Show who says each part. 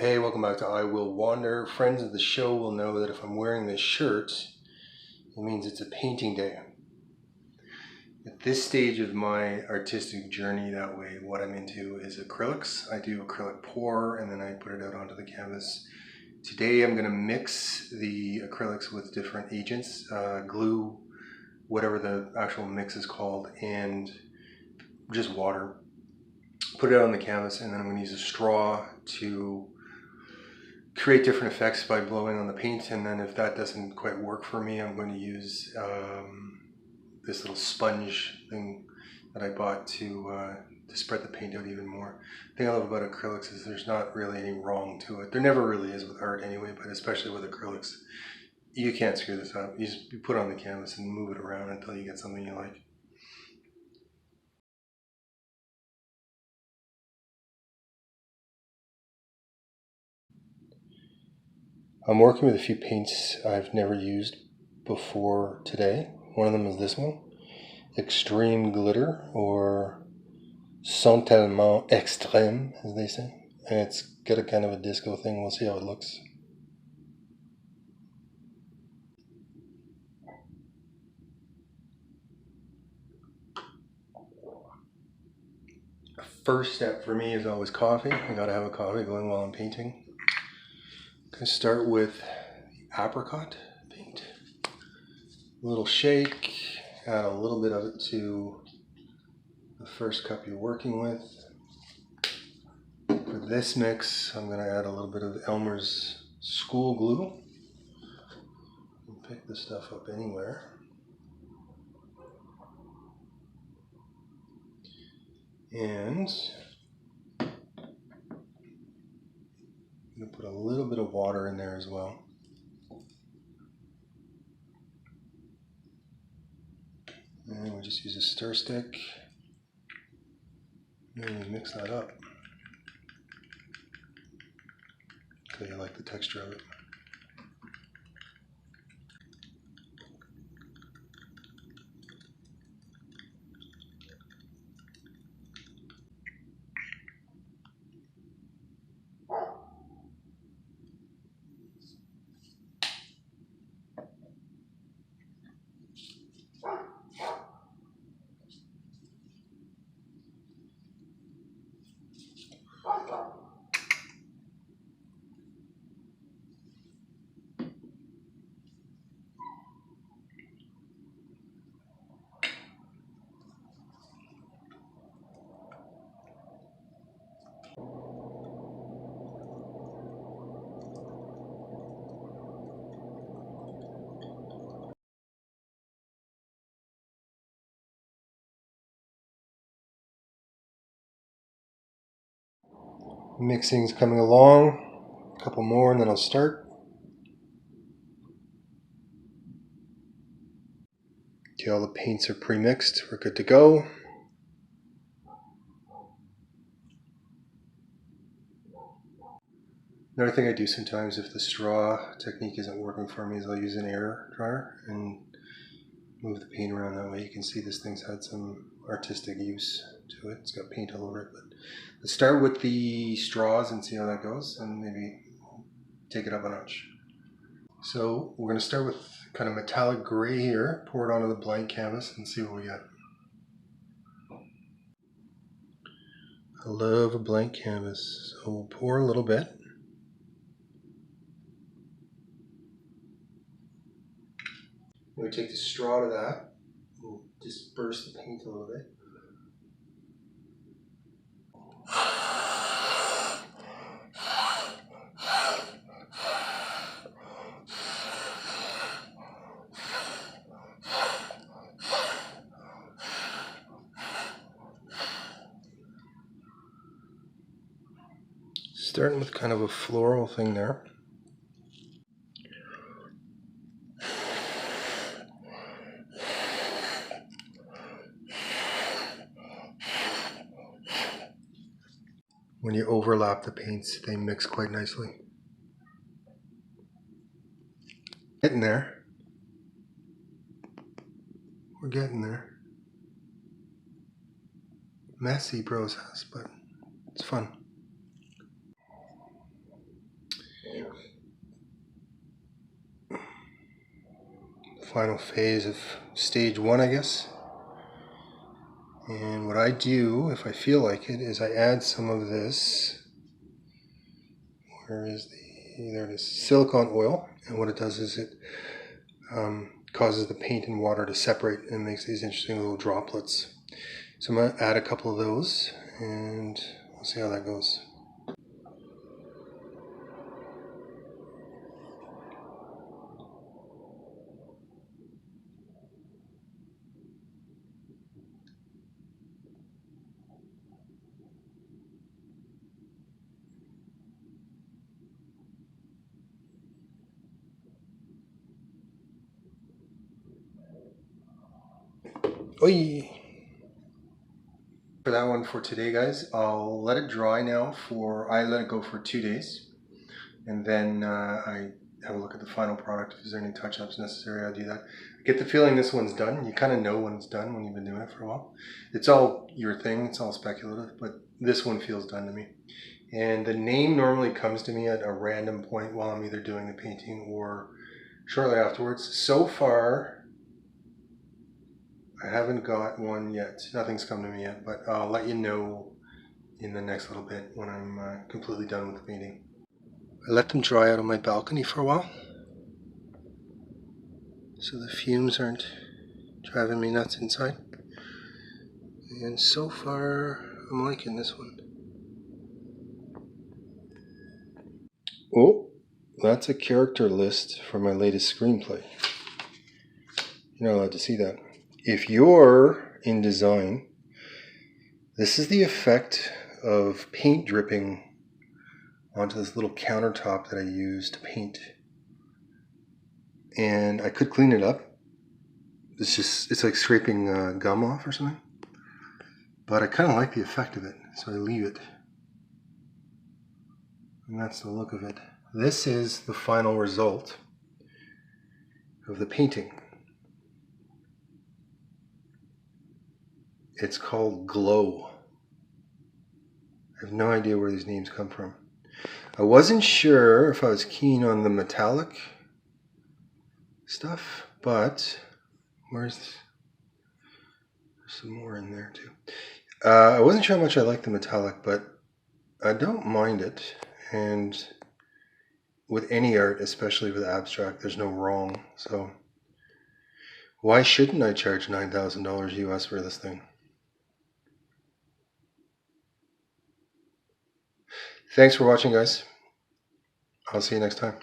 Speaker 1: Hey, welcome back to I Will Wander. Friends of the show will know that if I'm wearing this shirt, it means it's a painting day. At this stage of my artistic journey, that way, what I'm into is acrylics. I do acrylic pour and then I put it out onto the canvas. Today I'm going to mix the acrylics with different agents, glue, whatever the actual mix is called, and just water. Put it out on the canvas, and then I'm going to use a straw to create different effects by blowing on the paint. And then if that doesn't quite work for me, I'm going to use this little sponge thing that I bought to spread the paint out even more. The thing I love about acrylics is there's not really any wrong to it. There never really is with art anyway, but especially with acrylics, you can't screw this up. You put it on the canvas and move it around until you get something you like. I'm working with a few paints I've never used before today. One of them is this one, Extreme Glitter, or Sont Tellement Extrême, as they say. And it's got a kind of a disco thing. We'll see how it looks. First step for me is always coffee. I gotta have a coffee going while I'm painting. I'm gonna start with the apricot paint. A little shake, add a little bit of it to the first cup you're working with. For this mix, I'm gonna add a little bit of Elmer's School Glue. You can pick this stuff up anywhere. And I'm going to put a little bit of water in there as well. And we just use a stir stick. And we mix that up until you like the texture of it. Mixing's coming along. A couple more and then I'll start. Okay, all the paints are pre-mixed. We're good to go. Another thing I do sometimes if the straw technique isn't working for me is I'll use an air dryer and move the paint around that way. You can see this thing's had some artistic use to it. It's got paint all over it. But let's start with the straws and see how that goes and maybe take it up a notch. So we're going to start with kind of metallic gray here, pour it onto the blank canvas and see what we get. I love a blank canvas, so we'll pour a little bit. We take the straw to that, we'll disperse the paint a little bit. Starting with kind of a floral thing there. When you overlap the paints, they mix quite nicely. Getting there. We're getting there. Messy process, but it's fun. Final phase of stage 1, I guess. And what I do, if I feel like it, is I add some of this. Where is there it is, silicone oil. And what it does is it causes the paint and water to separate and makes these interesting little droplets. So I'm going to add a couple of those and we'll see how that goes. Oi! For that one for today, guys, I'll let it dry now I let it go for 2 days, and then I have a look at the final product. If there's any touch-ups necessary, I'll do that. I get the feeling this one's done. You kind of know when it's done when you've been doing it for a while. It's all your thing, it's all speculative, but this one feels done to me. And the name normally comes to me at a random point while I'm either doing the painting or shortly afterwards. So far, I haven't got one yet. Nothing's come to me yet, but I'll let you know in the next little bit when I'm completely done with the painting. I let them dry out on my balcony for a while, so the fumes aren't driving me nuts inside. And so far, I'm liking this one. Oh, that's a character list for my latest screenplay. You're not allowed to see that. If you're in design, this is the effect of paint dripping onto this little countertop that I use to paint. And I could clean it up. It's like scraping gum off or something. But I kind of like the effect of it, so I leave it. And that's the look of it. This is the final result of the painting. It's called Glow. I have no idea where these names come from. I wasn't sure if I was keen on the metallic stuff, but there's some more in there too. I wasn't sure how much I like the metallic, but I don't mind it. And with any art, especially with abstract, there's no wrong. So why shouldn't I charge $9,000 US for this thing? Thanks for watching, guys. I'll see you next time.